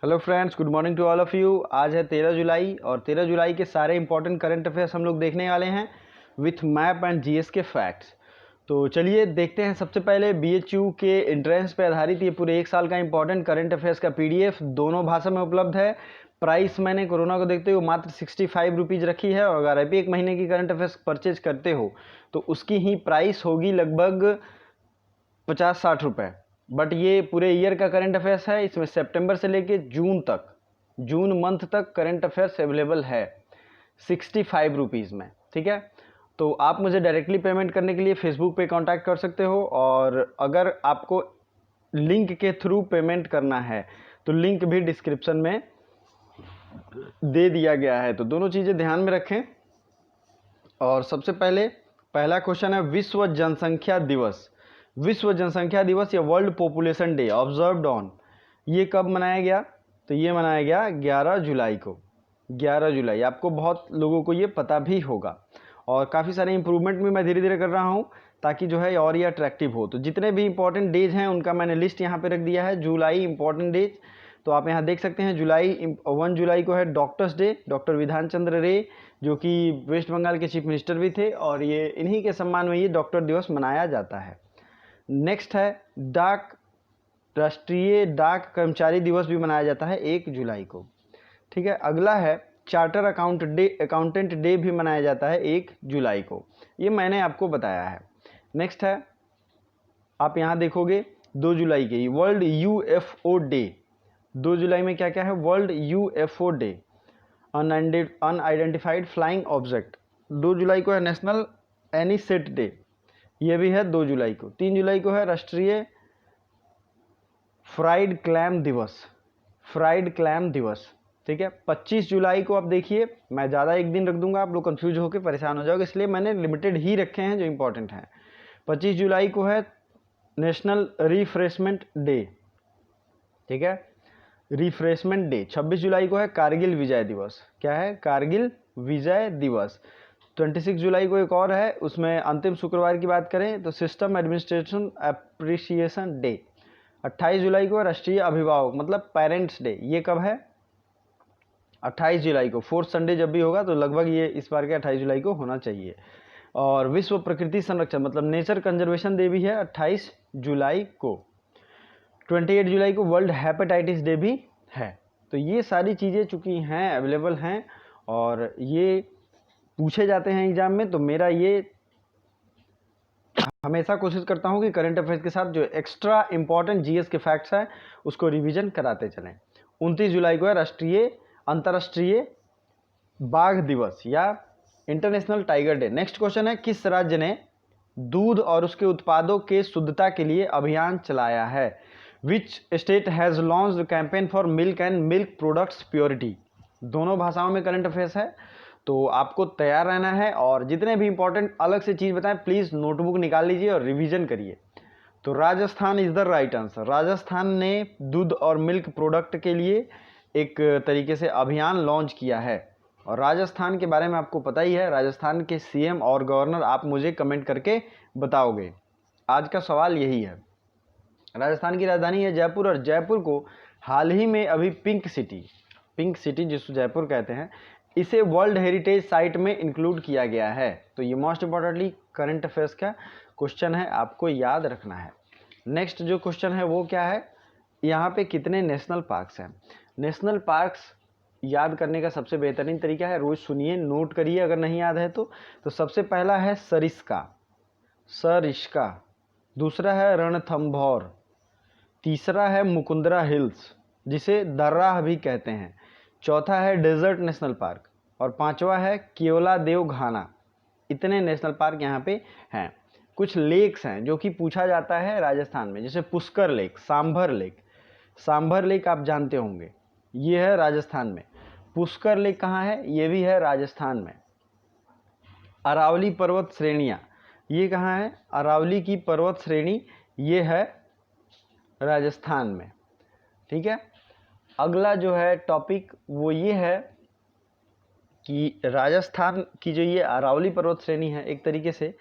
Hello friends, good morning to all of you. आज है 13 जुलाई और 13 जुलाई के सारे इंपॉर्टेंट करंट अफेयर्स हम लोग देखने वाले हैं विथ मैप एंड जीएस के फैक्ट्स। तो चलिए देखते हैं। सबसे पहले बीएचयू के एंट्रेंस पे आधारित ये पूरे एक साल का इंपॉर्टेंट करंट अफेयर्स का पीडीएफ दोनों भाषा में उपलब्ध है। प्राइस मैंने कोरोना को देखते हुए मात्र 65 रुपीज़ रखी है और अगर अभी एक महीने की करंट अफेयर्स परचेज करते हो तो उसकी ही प्राइस होगी लगभग 50-60 रुपये। बट ये पूरे ईयर का करंट अफेयर्स है। इसमें सितंबर से लेके जून मंथ तक करंट अफेयर्स अवेलेबल है 65 रुपीज़ में। ठीक है, तो आप मुझे डायरेक्टली पेमेंट करने के लिए फेसबुक पे कांटेक्ट कर सकते हो और अगर आपको लिंक के थ्रू पेमेंट करना है तो लिंक भी डिस्क्रिप्शन में दे दिया गया है। तो दोनों चीज़ें ध्यान में रखें। और सबसे पहले पहला क्वेश्चन है विश्व जनसंख्या दिवस। विश्व जनसंख्या दिवस या world population day observed on, ये कब मनाया गया? तो ये मनाया गया 11 जुलाई को। 11 जुलाई, आपको बहुत लोगों को ये पता भी होगा और काफ़ी सारे इंप्रूवमेंट भी मैं धीरे धीरे कर रहा हूँ ताकि जो है और ये अट्रैक्टिव हो। तो जितने भी इंपॉर्टेंट डेज हैं उनका मैंने लिस्ट यहाँ पे रख दिया है। जुलाई इंपॉर्टेंट डेज तो आप यहाँ देख सकते हैं। 1 जुलाई को है doctors day, doctor Bidhan Chandra रे जो कि वेस्ट बंगाल के चीफ मिनिस्टर भी थे और ये इन्हीं के सम्मान में ये डॉक्टर दिवस मनाया जाता है। नेक्स्ट है राष्ट्रीय डाक कर्मचारी दिवस भी मनाया जाता है 1 जुलाई को। ठीक है, अगला है चार्टर अकाउंटेंट डे भी मनाया जाता है 1 जुलाई को। ये मैंने आपको बताया है। नेक्स्ट है, आप यहाँ देखोगे 2 जुलाई के वर्ल्ड यूएफओ डे। 2 जुलाई में क्या क्या है? World UFO day, unidentified flying object. 2 जुलाई को है नेशनल एनीसेट डे, ये भी है 2 जुलाई को। 3 जुलाई को है राष्ट्रीय फ्राइड क्लैम दिवस। ठीक है, 25 जुलाई को आप देखिए, मैं ज़्यादा एक दिन रख दूंगा, आप लोग कंफ्यूज होकर परेशान हो जाओगे, इसलिए मैंने लिमिटेड ही रखे हैं जो इंपॉर्टेंट हैं। 25 जुलाई को है नेशनल रिफ्रेशमेंट डे। ठीक है, रिफ्रेशमेंट डे। 26 जुलाई को है कारगिल विजय दिवस। क्या है? कारगिल विजय दिवस। 26 जुलाई को एक और है, उसमें अंतिम शुक्रवार की बात करें तो सिस्टम एडमिनिस्ट्रेशन अप्रिसिएशन डे। 28 जुलाई को राष्ट्रीय अभिभावक मतलब पेरेंट्स डे। ये कब है? 28 जुलाई को। फोर्थ संडे जब भी होगा तो लगभग ये इस बार के 28 जुलाई को होना चाहिए। और विश्व प्रकृति संरक्षण मतलब नेचर कंजर्वेशन डे भी है 28 जुलाई को। 28 जुलाई को वर्ल्ड हेपेटाइटिस डे भी है। तो ये सारी चीज़ें चूँकि हैं, अवेलेबल हैं और ये पूछे जाते हैं एग्जाम में, तो मेरा ये हमेशा कोशिश करता हूँ कि करंट अफेयर्स के साथ जो एक्स्ट्रा इंपॉर्टेंट जीएस के फैक्ट्स हैं उसको रिवीजन कराते चलें। 29 जुलाई को है अंतर्राष्ट्रीय बाघ दिवस या international tiger day. Next question है, किस राज्य ने दूध और उसके उत्पादों के शुद्धता के लिए अभियान चलाया है? Which state has launched campaign for milk and milk products purity. दोनों भाषाओं में करंट अफेयर्स है, तो आपको तैयार रहना है और जितने भी इंपॉर्टेंट अलग से चीज़ बताएं प्लीज़ नोटबुक निकाल लीजिए और रिवीजन करिए। तो Rajasthan is the right answer. Rajasthan ने दूध और मिल्क प्रोडक्ट के लिए एक तरीके से अभियान लॉन्च किया है और राजस्थान के बारे में आपको पता ही है। राजस्थान के सीएम और गवर्नर आप मुझे कमेंट करके बताओगे। आज का सवाल यही है। राजस्थान की राजधानी है जयपुर और जयपुर को हाल ही में अभी पिंक सिटी जिसको जयपुर कहते हैं, इसे वर्ल्ड हेरिटेज साइट में इंक्लूड किया गया है। तो ये मोस्ट इंपॉर्टेंटली करंट अफेयर्स का क्वेश्चन है, आपको याद रखना है। नेक्स्ट जो क्वेश्चन है वो क्या है? यहाँ पे कितने नेशनल पार्क्स हैं? नेशनल पार्क्स याद करने का सबसे बेहतरीन तरीका है, रोज सुनिए, नोट करिए अगर नहीं याद है तो। सबसे पहला है सरिस्का, दूसरा है रणथंभौर, तीसरा है मुकुंदरा हिल्स जिसे दर्राह भी कहते हैं, चौथा है डेजर्ट नेशनल पार्क और पांचवा है केवलादेव घाना। इतने नेशनल पार्क यहाँ पे हैं। कुछ लेक्स हैं जो कि पूछा जाता है राजस्थान में, जैसे पुष्कर लेक, सांभर लेक आप जानते होंगे, ये है राजस्थान में। पुष्कर लेक कहाँ है? ये भी है राजस्थान में। अरावली पर्वत श्रेणियाँ, ये कहाँ है? अरावली की पर्वत श्रेणी ये है राजस्थान में। ठीक है, अगला जो है टॉपिक वो ये है कि राजस्थान की जो ये अरावली पर्वत श्रेणी है एक तरीके से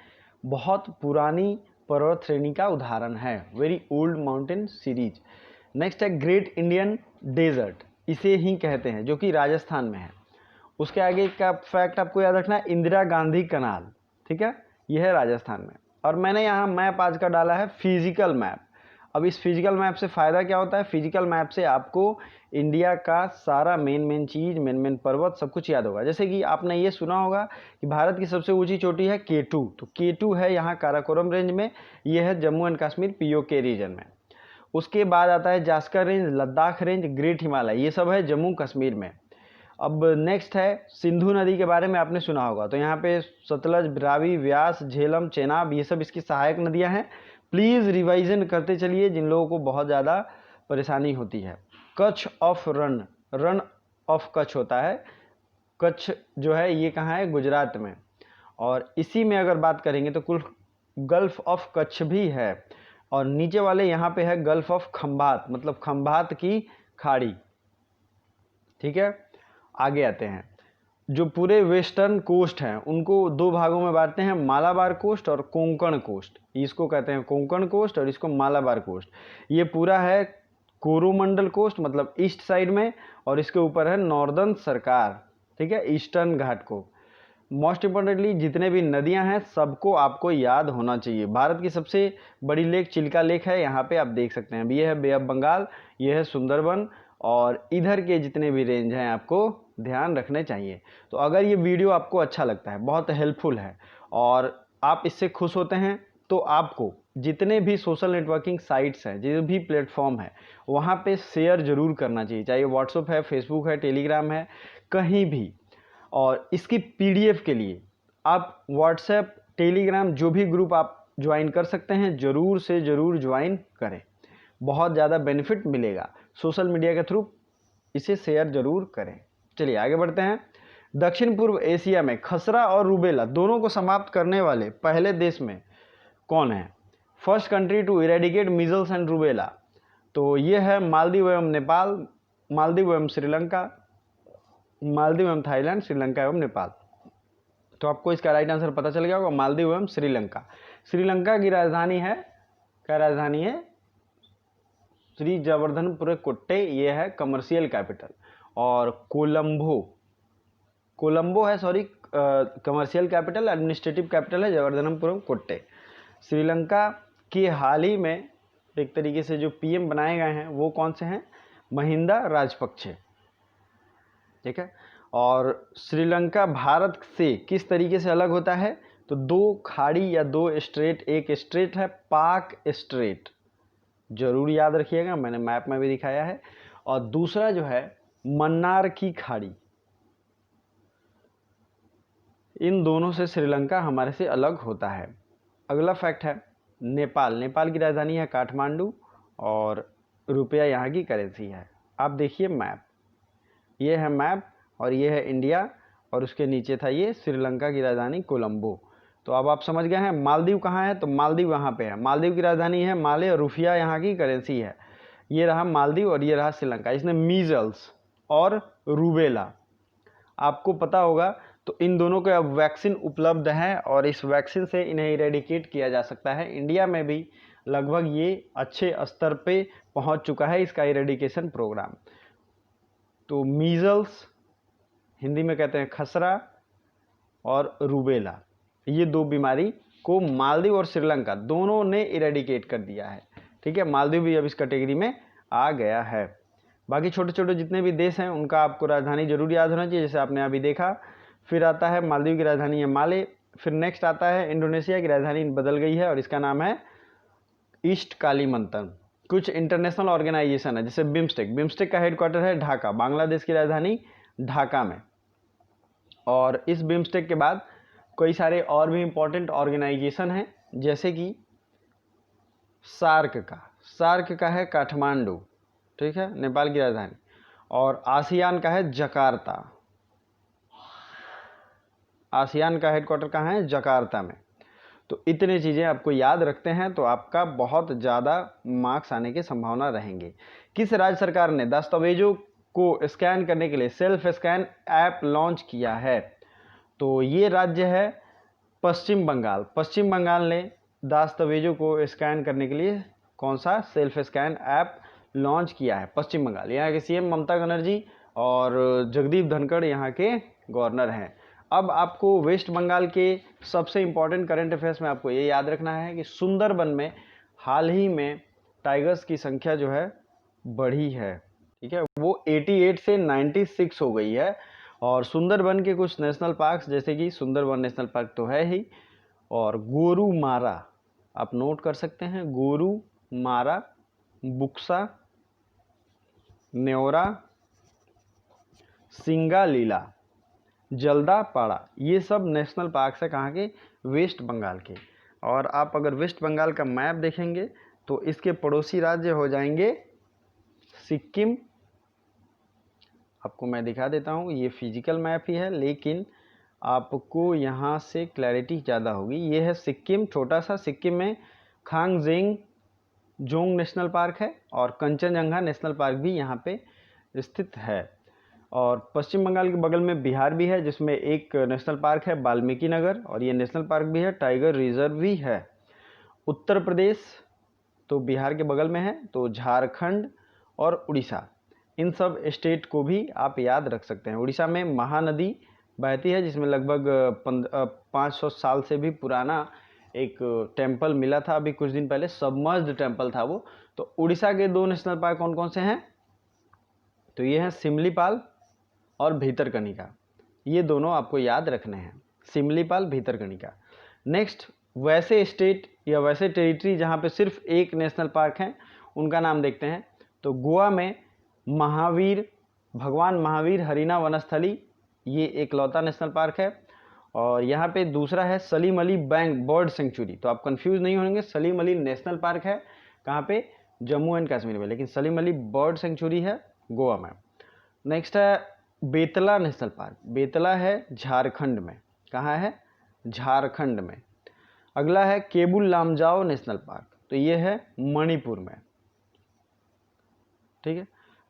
बहुत पुरानी पर्वत श्रेणी का उदाहरण है, very old mountain series. Next है ग्रेट इंडियन डेजर्ट। इसे ही कहते हैं, जो कि राजस्थान में है। उसके आगे का फैक्ट आपको याद रखना है, इंदिरा गांधी कनाल, ठीक है, यह है राजस्थान में। और मैंने यहाँ मैप आज का डाला है फिजिकल मैप। अब इस फिजिकल मैप से फ़ायदा क्या होता है, फिजिकल मैप से आपको इंडिया का सारा मेन चीज़, मेन पर्वत सब कुछ याद होगा। जैसे कि आपने ये सुना होगा कि भारत की सबसे ऊंची चोटी है K2, तो K2 है यहाँ काराकोरम रेंज में, ये है Jammu and Kashmir POK region में। उसके बाद आता है Zanskar range, Ladakh range, great Himalaya, ये सब है जम्मू कश्मीर में। अब नेक्स्ट है सिंधु नदी के बारे में आपने सुना होगा, तो यहाँ पे सतलज, रावी, व्यास, झेलम, चेनाब, ये सब इसकी सहायक नदियाँ हैं। प्लीज़ रिवाइजन करते चलिए जिन लोगों को बहुत ज़्यादा परेशानी होती है। Kutch of run of Kutch होता है, कच्छ जो है ये कहाँ है, गुजरात में। और इसी में अगर बात करेंगे तो कुल गल्फ ऑफ कच्छ भी है, और नीचे वाले यहाँ पे है गल्फ ऑफ खंभात, मतलब खंभात की खाड़ी, ठीक है। आगे आते हैं, जो पूरे वेस्टर्न कोस्ट हैं उनको दो भागों में बांटते हैं, मालाबार कोस्ट और कोंकण कोस्ट। इसको कहते हैं कोंकण कोस्ट और इसको मालाबार कोस्ट। ये पूरा है कोरोमंडल कोस्ट, मतलब ईस्ट साइड में, और इसके ऊपर है नॉर्दर्न सरकार, ठीक है, ईस्टर्न घाट को। मोस्ट इंपॉर्टेंटली जितने भी नदियां हैं सबको आपको याद होना चाहिए। भारत की सबसे बड़ी लेक चिल्का लेक है, यहाँ पे आप देख सकते हैं। ये है बे ऑफ बंगाल, ये है सुंदरबन, और इधर के जितने भी रेंज हैं आपको ध्यान रखने चाहिए। तो अगर ये वीडियो आपको अच्छा लगता है, बहुत हेल्पफुल है और आप इससे खुश होते हैं, तो आपको जितने भी सोशल नेटवर्किंग साइट्स हैं, जो भी प्लेटफॉर्म है, वहाँ पे शेयर ज़रूर करना चाहिए, चाहे व्हाट्सएप है, फेसबुक है, टेलीग्राम है, कहीं भी। और इसकी PDF के लिए आप व्हाट्सएप, टेलीग्राम, जो भी ग्रुप आप ज्वाइन कर सकते हैं, ज़रूर से ज़रूर ज्वाइन करें, बहुत ज़्यादा बेनिफिट मिलेगा। सोशल मीडिया के थ्रू इसे शेयर ज़रूर करें। चलिए आगे बढ़ते हैं। दक्षिण पूर्व एशिया में खसरा और रूबेला दोनों को समाप्त करने वाले पहले देश में कौन है? First country to eradicate measles and rubella, तो ये है मालदीव एवं नेपाल, मालदीव एवं श्रीलंका, मालदीव एवं थाईलैंड, श्रीलंका एवं नेपाल। तो आपको इसका राइट आंसर पता चल गया होगा, मालदीव एवं श्रीलंका। श्रीलंका की राजधानी है, क्या राजधानी है? श्री जवर्धनपुर कोट्टे, ये है कमर्शियल कैपिटल। और कोलंबो है, sorry, commercial capital, administrative capital है जवर्धनपुरम कोट्टे। श्रीलंका के हाल ही में एक तरीके से जो PM बनाए गए हैं वो कौन से हैं? महिंदा राजपक्षे, ठीक है। और श्रीलंका भारत से किस तरीके से अलग होता है? तो दो खाड़ी या दो स्ट्रेट, एक स्ट्रेट है पाक स्ट्रेट, जरूर याद रखिएगा, मैंने मैप में भी दिखाया है। और दूसरा जो है मन्नार की खाड़ी, इन दोनों से श्रीलंका हमारे से अलग होता है। अगला फैक्ट है नेपाल, नेपाल की राजधानी है काठमांडू और रुपया यहाँ की करेंसी है। आप देखिए मैप, ये है मैप और ये है इंडिया, और उसके नीचे था ये श्रीलंका की राजधानी कोलंबो। तो अब आप समझ गए हैं मालदीव कहाँ है, तो मालदीव यहाँ पे है। मालदीव की राजधानी है माले और रुपया यहाँ की करेंसी है। ये रहा मालदीव और ये रहा श्रीलंका। इसने मीजल्स और रूबेला आपको पता होगा, तो इन दोनों के अब वैक्सीन उपलब्ध है और इस वैक्सीन से इन्हें इरेडिकेट किया जा सकता है। इंडिया में भी लगभग ये अच्छे स्तर पे पहुंच चुका है इसका इरेडिकेशन प्रोग्राम। तो मीजल्स, हिंदी में कहते हैं खसरा, और रूबेला, ये दो बीमारी को मालदीव और श्रीलंका दोनों ने इरेडिकेट कर दिया है, ठीक है। मालदीव भी अब इस कैटेगरी में आ गया है। बाकी छोटे छोटे जितने भी देश हैं उनका आपको राजधानी जरूर याद होना चाहिए, जैसे आपने अभी देखा। फिर आता है मालदीव की राजधानी है माले, फिर नेक्स्ट आता है इंडोनेशिया की राजधानी बदल गई है और इसका नाम है ईस्ट कालीमंतन। कुछ इंटरनेशनल ऑर्गेनाइजेशन है जैसे बिम्स्टेक, बिम्स्टेक का हेडक्वार्टर है ढाका, बांग्लादेश की राजधानी ढाका में। और इस बिम्स्टेक के बाद कई सारे और भी इंपॉर्टेंट ऑर्गेनाइजेशन हैं, जैसे कि सार्क का है काठमांडू, ठीक है, नेपाल की राजधानी। और आसियान का है जकार्ता, आसियान का हेडक्वार्टर कहाँ है? जकार्ता में। तो इतने चीज़ें आपको याद रखते हैं तो आपका बहुत ज़्यादा मार्क्स आने की संभावना रहेंगे। किस राज्य सरकार ने दस्तावेजों को स्कैन करने के लिए सेल्फ स्कैन ऐप लॉन्च किया है? तो ये राज्य है पश्चिम बंगाल। पश्चिम बंगाल ने दस्तावेजों को स्कैन करने के लिए कौन सा सेल्फ स्कैन ऐप लॉन्च किया है पश्चिम बंगाल। यहाँ के सीएम ममता बनर्जी और जगदीप धनखड़ यहाँ के गवर्नर हैं। अब आपको वेस्ट बंगाल के सबसे इम्पोर्टेंट करंट अफेयर्स में आपको ये याद रखना है कि सुंदरबन में हाल ही में टाइगर्स की संख्या जो है बढ़ी है, ठीक है, वो 88 से 96 हो गई है। और सुंदरबन के कुछ नेशनल पार्क्स जैसे कि सुंदरबन नेशनल पार्क तो है ही, और गोरुमारा आप नोट कर सकते हैं, गोरुमारा, बुक्सा, न्योरा, सिंगालीला, जल्दापाड़ा, ये सब नेशनल पार्क्स है कहाँ के, वेस्ट बंगाल के। और आप अगर वेस्ट बंगाल का मैप देखेंगे तो इसके पड़ोसी राज्य हो जाएंगे सिक्किम। आपको मैं दिखा देता हूँ, ये फिजिकल मैप ही है लेकिन आपको यहाँ से क्लैरिटी ज़्यादा होगी। ये है सिक्किम, छोटा सा सिक्किम में खांगजेंग जोंग नेशनल पार्क है और कंचनजंगा नेशनल पार्क भी यहाँ पे स्थित है। और पश्चिम बंगाल के बगल में बिहार भी है जिसमें एक नेशनल पार्क है वाल्मीकि नगर, और ये नेशनल पार्क भी है, टाइगर रिजर्व भी है। उत्तर प्रदेश तो बिहार के बगल में है, तो झारखंड और उड़ीसा, इन सब स्टेट को भी आप याद रख सकते हैं। उड़ीसा में महानदी बहती है जिसमें लगभग 500 साल से भी पुराना एक टेम्पल मिला था अभी कुछ दिन पहले, सबमर्ज्ड टेम्पल था वो। तो उड़ीसा के 2 नेशनल पार्क कौन कौन से हैं, तो ये हैं सिमलीपाल और भीतरकनिका, ये दोनों आपको याद रखने हैं, सिमलीपाल, भीतरकनिका। नेक्स्ट, वैसे स्टेट या वैसे टेरिटरी जहाँ पे सिर्फ एक नेशनल पार्क है उनका नाम देखते हैं। तो गोवा में महावीर, भगवान महावीर हरिना वनस्थली, ये एकलौता नेशनल पार्क है। और यहाँ पे दूसरा है Salim Ali bank bird sanctuary. तो आप कंफ्यूज नहीं होंगे, सलीम अली नेशनल पार्क है कहाँ पे, जम्मू एंड कश्मीर में, लेकिन सलीम अली बर्ड सेंचुरी है गोवा में। नेक्स्ट है बेतला नेशनल पार्क, बेतला है झारखंड में, कहाँ है, झारखंड में। अगला है केबुल लामजाओ नेशनल पार्क, तो ये है मणिपुर में, ठीक है।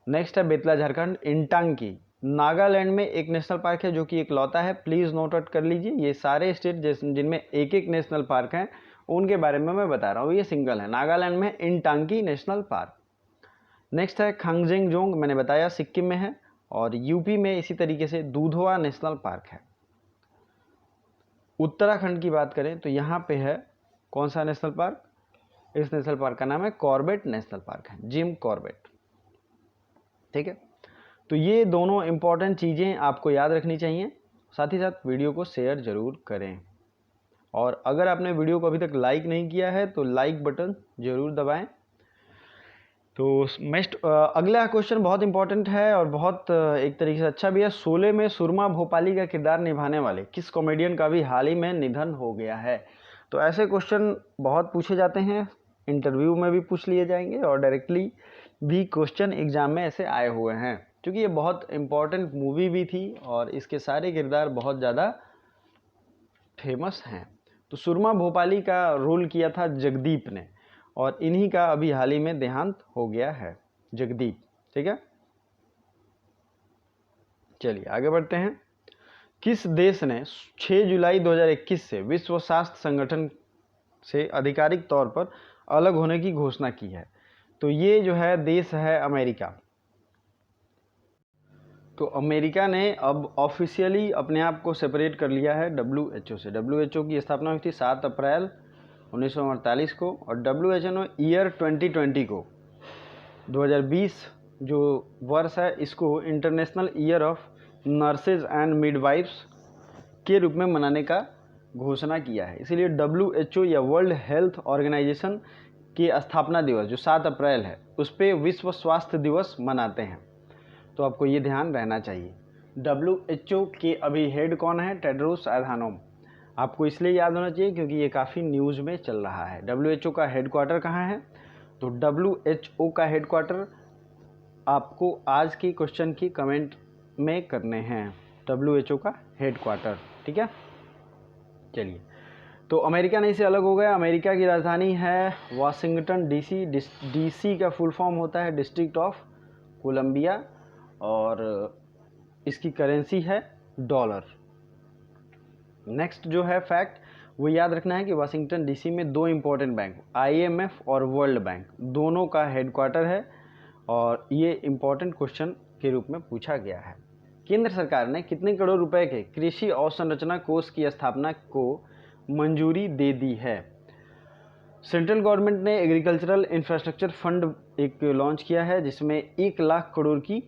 नेक्स्ट है बेतला झारखंड। इंटांकी नागालैंड में एक नेशनल पार्क है जो कि इकलौता है, प्लीज़ नोट आउट कर लीजिए। ये सारे स्टेट जिनमें एक एक नेशनल पार्क हैं उनके बारे में मैं बता रहा हूँ, ये सिंगल है। नागालैंड में इंटांकी नेशनल पार्क। नेक्स्ट है खांगजेंगजोंग, मैंने बताया सिक्किम में है। और यूपी में इसी तरीके से दुधवा नेशनल पार्क है। उत्तराखंड की बात करें तो यहाँ पे है कौन सा नेशनल पार्क, इस नेशनल पार्क का नाम है कॉर्बेट नेशनल पार्क है, जिम कॉर्बेट, ठीक है। तो ये दोनों इंपॉर्टेंट चीज़ें आपको याद रखनी चाहिए, साथ ही साथ वीडियो को शेयर ज़रूर करें। और अगर आपने वीडियो को अभी तक लाइक नहीं किया है तो लाइक बटन ज़रूर दबाएं। तो नेक्स्ट अगला क्वेश्चन बहुत इंपॉर्टेंट है और बहुत एक तरीके से अच्छा भी है। शोले में सुरमा भोपाली का किरदार निभाने वाले किस कॉमेडियन का भी हाल ही में निधन हो गया है। तो ऐसे क्वेश्चन बहुत पूछे जाते हैं, इंटरव्यू में भी पूछ लिए जाएंगे और डायरेक्टली भी क्वेश्चन एग्जाम में ऐसे आए हुए हैं, क्योंकि ये बहुत इंपॉर्टेंट मूवी भी थी और इसके सारे किरदार बहुत ज़्यादा फेमस हैं। तो सुरमा भोपाली का रोल किया था जगदीप ने, और इन्हीं का अभी हाल ही में देहांत हो गया है, जगदीप, ठीक है। चलिए आगे बढ़ते हैं। किस देश ने 6 जुलाई 2021 से विश्व स्वास्थ्य संगठन से आधिकारिक तौर पर अलग होने की घोषणा की है। तो ये जो है देश है अमेरिका। तो अमेरिका ने अब ऑफिशियली अपने आप को सेपरेट कर लिया है WHO से। WHO की स्थापना हुई थी 7 अप्रैल 1948 को, और WHO ने ईयर 2020 को, 2020 जो वर्ष है, इसको international year of nurses and midwives के रूप में मनाने का घोषणा किया है। इसीलिए WHO या वर्ल्ड हेल्थ ऑर्गेनाइजेशन की स्थापना दिवस जो 7 अप्रैल है उस पर विश्व स्वास्थ्य दिवस मनाते हैं। तो आपको ये ध्यान रहना चाहिए। WHO के अभी हेड कौन है, टेड्रोस एधानोम। आपको इसलिए याद होना चाहिए क्योंकि ये काफ़ी न्यूज़ में चल रहा है। WHO का हेडक्वार्टर कहाँ है, तो WHO का हेडक्वार्टर आपको आज की क्वेश्चन की कमेंट में करने हैं, WHO का हेडक्वार्टर, ठीक है। चलिए, तो अमेरिका नहीं से अलग हो गया। अमेरिका की राजधानी है वाशिंगटन DC। DC का फुल फॉर्म होता है डिस्ट्रिक्ट ऑफ कोलंबिया, और इसकी करेंसी है डॉलर। नेक्स्ट जो है फैक्ट वो याद रखना है कि वाशिंगटन DC में 2 इंपॉर्टेंट बैंक, IMF और वर्ल्ड बैंक, दोनों का हेडक्वार्टर है। और ये इम्पोर्टेंट क्वेश्चन के रूप में पूछा गया है। केंद्र सरकार ने कितने करोड़ रुपए के कृषि अवसंरचना कोष की स्थापना को मंजूरी दे दी है? सेंट्रल गवर्नमेंट ने एग्रीकल्चरल इंफ्रास्ट्रक्चर फंड एक लॉन्च किया है जिसमें 1 लाख करोड़ की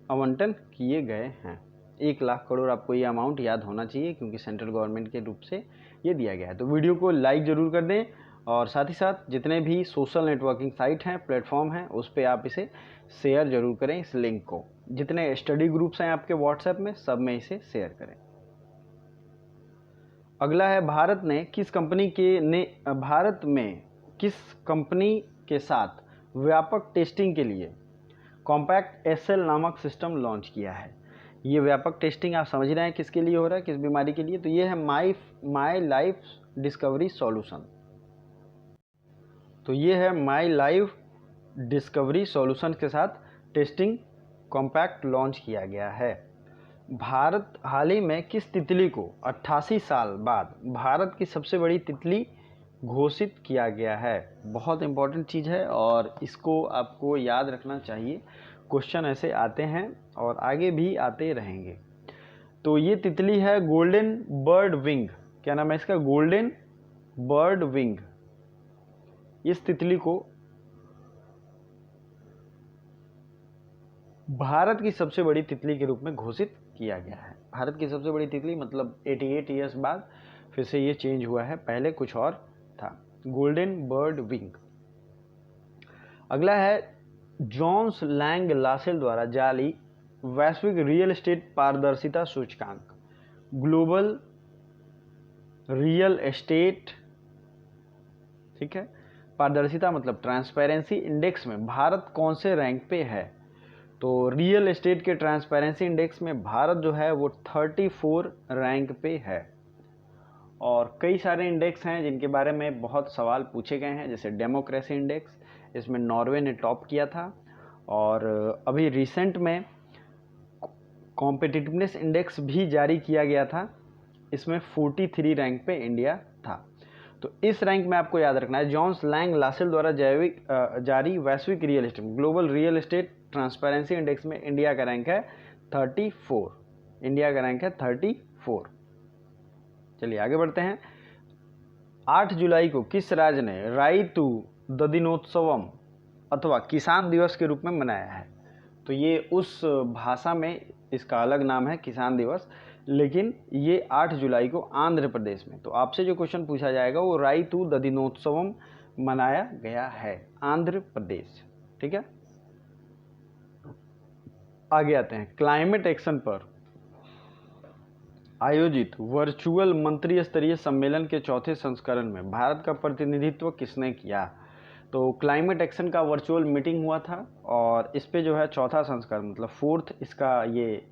आवंटन किए गए हैं। 1 लाख करोड़, आपको ये अमाउंट याद होना चाहिए क्योंकि सेंट्रल गवर्नमेंट के रूप से ये दिया गया है। तो वीडियो को लाइक ज़रूर कर दें और साथ ही साथ जितने भी सोशल नेटवर्किंग साइट हैं, प्लेटफॉर्म हैं, उस पर आप इसे शेयर जरूर करें। इस लिंक को जितने स्टडी ग्रुप्स हैं आपके व्हाट्सएप में, सब में इसे शेयर करें। अगला है, भारत में किस कंपनी के साथ व्यापक टेस्टिंग के लिए कॉम्पैक्ट एसएल नामक सिस्टम लॉन्च किया है? ये व्यापक टेस्टिंग आप समझ रहे हैं किसके लिए हो रहा है, किस बीमारी के लिए? तो ये है माई लाइफ डिस्कवरी सॉल्यूशन। तो ये है माई लाइफ डिस्कवरी सॉल्यूशन के साथ टेस्टिंग कॉम्पैक्ट लॉन्च किया गया है। भारत हाल ही में किस तितली को 88 साल बाद भारत की सबसे बड़ी तितली घोषित किया गया है? बहुत इंपॉर्टेंट चीज़ है और इसको आपको याद रखना चाहिए। क्वेश्चन ऐसे आते हैं और आगे भी आते रहेंगे। तो ये तितली है गोल्डन बर्ड विंग। क्या नाम है इसका? Golden bird wing. इस तितली को भारत की सबसे बड़ी तितली के रूप में घोषित किया गया है। भारत की सबसे बड़ी तितली मतलब 88 ईयर्स बाद फिर से ये चेंज हुआ है, पहले कुछ और था। Golden bird wing. अगला है, जोन्स लैंग लासेल द्वारा जारी वैश्विक रियल एस्टेट पारदर्शिता सूचकांक, ग्लोबल रियल एस्टेट, ठीक है, पारदर्शिता मतलब ट्रांसपेरेंसी इंडेक्स में भारत कौन से रैंक पे है? तो रियल एस्टेट के ट्रांसपेरेंसी इंडेक्स में भारत जो है वो 34 रैंक पे है। और कई सारे इंडेक्स हैं जिनके बारे में बहुत सवाल पूछे गए हैं, जैसे डेमोक्रेसी इंडेक्स, इसमें नॉर्वे ने टॉप किया था। और अभी रिसेंट में कॉम्पिटिटिवनेस इंडेक्स भी जारी किया गया था, इसमें 43 रैंक पे इंडिया था। तो इस रैंक में आपको याद रखना है, जोन्स लैंग लासेल द्वारा जारी वैश्विक real estate global real estate transparency index में इंडिया का रैंक है 34। इंडिया का रैंक है 34। चलिए आगे बढ़ते हैं। 8 जुलाई को किस राज्य ने राइतु ददिनोत्सवम अथवा किसान दिवस के रूप में मनाया है? तो ये उस भाषा में इसका अलग नाम है किसान दिवस, लेकिन ये 8 जुलाई को आंध्र प्रदेश में। तो आपसे जो क्वेश्चन पूछा जाएगा वो राइतु ददिनोत्सवम मनाया गया है, आंध्र प्रदेश। ठीक है, आगे आते हैं। क्लाइमेट एक्शन पर आयोजित वर्चुअल मंत्री स्तरीय सम्मेलन के चौथे संस्करण में भारत का प्रतिनिधित्व किसने किया? तो क्लाइमेट एक्शन का वर्चुअल मीटिंग हुआ था और इस पे जो है चौथा संस्करण मतलब 4th इसका ये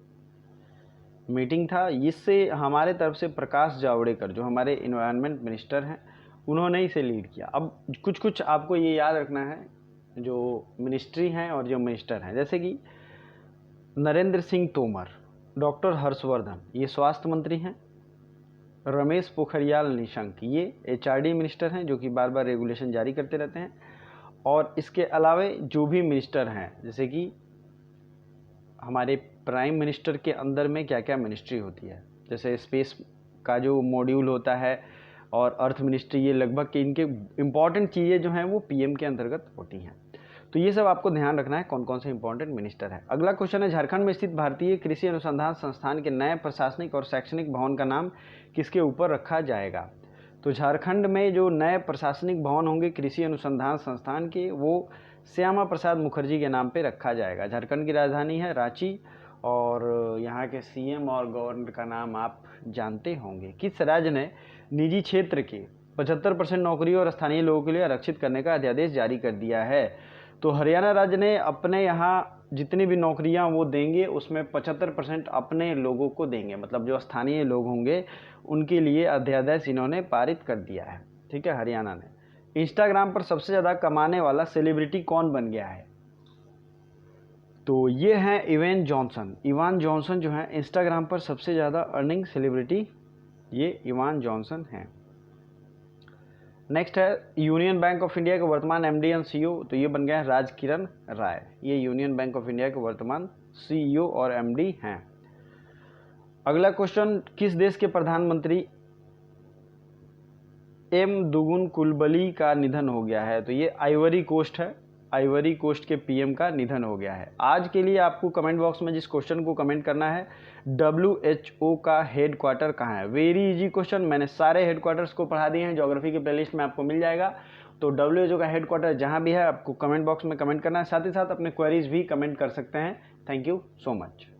मीटिंग था। इससे हमारे तरफ से प्रकाश जावड़ेकर जो हमारे इन्वायरमेंट मिनिस्टर हैं, उन्होंने इसे लीड किया। अब कुछ आपको ये याद रखना है, जो मिनिस्ट्री हैं और जो मिनिस्टर हैं, जैसे कि नरेंद्र सिंह तोमर, डॉक्टर हर्षवर्धन ये स्वास्थ्य मंत्री हैं, रमेश पोखरियाल निशंक ये HRD मिनिस्टर हैं जो कि बार बार रेगुलेशन जारी करते रहते हैं। और इसके अलावा जो भी मिनिस्टर हैं, जैसे कि हमारे प्राइम मिनिस्टर के अंदर में क्या क्या मिनिस्ट्री होती है, जैसे स्पेस का जो मॉड्यूल होता है और अर्थ मिनिस्ट्री, ये लगभग कि इनके इम्पॉर्टेंट चीज़ें जो हैं वो PM के अंतर्गत होती हैं। तो ये सब आपको ध्यान रखना है कौन कौन से इंपॉर्टेंट मिनिस्टर है। अगला क्वेश्चन है, झारखंड में स्थित भारतीय कृषि अनुसंधान संस्थान के नए प्रशासनिक और शैक्षणिक भवन का नाम किसके ऊपर रखा जाएगा? तो झारखंड में जो नए प्रशासनिक भवन होंगे कृषि अनुसंधान संस्थान के, वो श्यामा प्रसाद मुखर्जी के नाम पे रखा जाएगा। झारखंड की राजधानी है रांची और यहाँ के CM और गवर्नर का नाम आप जानते होंगे। किस राज्य ने निजी क्षेत्र के 75% नौकरी और स्थानीय लोगों के लिए आरक्षित करने का अध्यादेश जारी कर दिया है? तो हरियाणा राज्य ने अपने यहाँ जितनी भी नौकरियां वो देंगे उसमें 75% अपने लोगों को देंगे, मतलब जो स्थानीय लोग होंगे उनके लिए अध्यादेश इन्होंने पारित कर दिया है। ठीक है, हरियाणा ने। इंस्टाग्राम पर सबसे ज़्यादा कमाने वाला सेलिब्रिटी कौन बन गया है? तो ये हैं इवान जॉनसन। इवान जॉनसन जो है इंस्टाग्राम पर सबसे ज़्यादा अर्निंग सेलिब्रिटी, ये इवान जॉनसन हैं। नेक्स्ट है यूनियन बैंक ऑफ इंडिया के वर्तमान एमडी एंड सीईओ, तो ये बन गए हैं राजकिरण राय। ये यूनियन बैंक ऑफ इंडिया के वर्तमान सीईओ और एमडी हैं। अगला क्वेश्चन, किस देश के प्रधानमंत्री एम दुगुन कुलबली का निधन हो गया है? तो ये आइवरी कोस्ट है। आइवरी कोस्ट के पीएम का निधन हो गया है। आज के लिए आपको कमेंट बॉक्स में जिस क्वेश्चन को कमेंट करना है, WHO का हेड क्वार्टर कहाँ है? वेरी इजी क्वेश्चन, मैंने सारे हेड क्वार्टर्स को पढ़ा दिए हैं, ज्योग्राफी के प्लेलिस्ट में आपको मिल जाएगा। तो WHO का हेड क्वार्टर जहाँ भी है आपको कमेंट बॉक्स में कमेंट करना है, साथ ही साथ अपने क्वेरीज भी कमेंट कर सकते हैं। Thank you so much.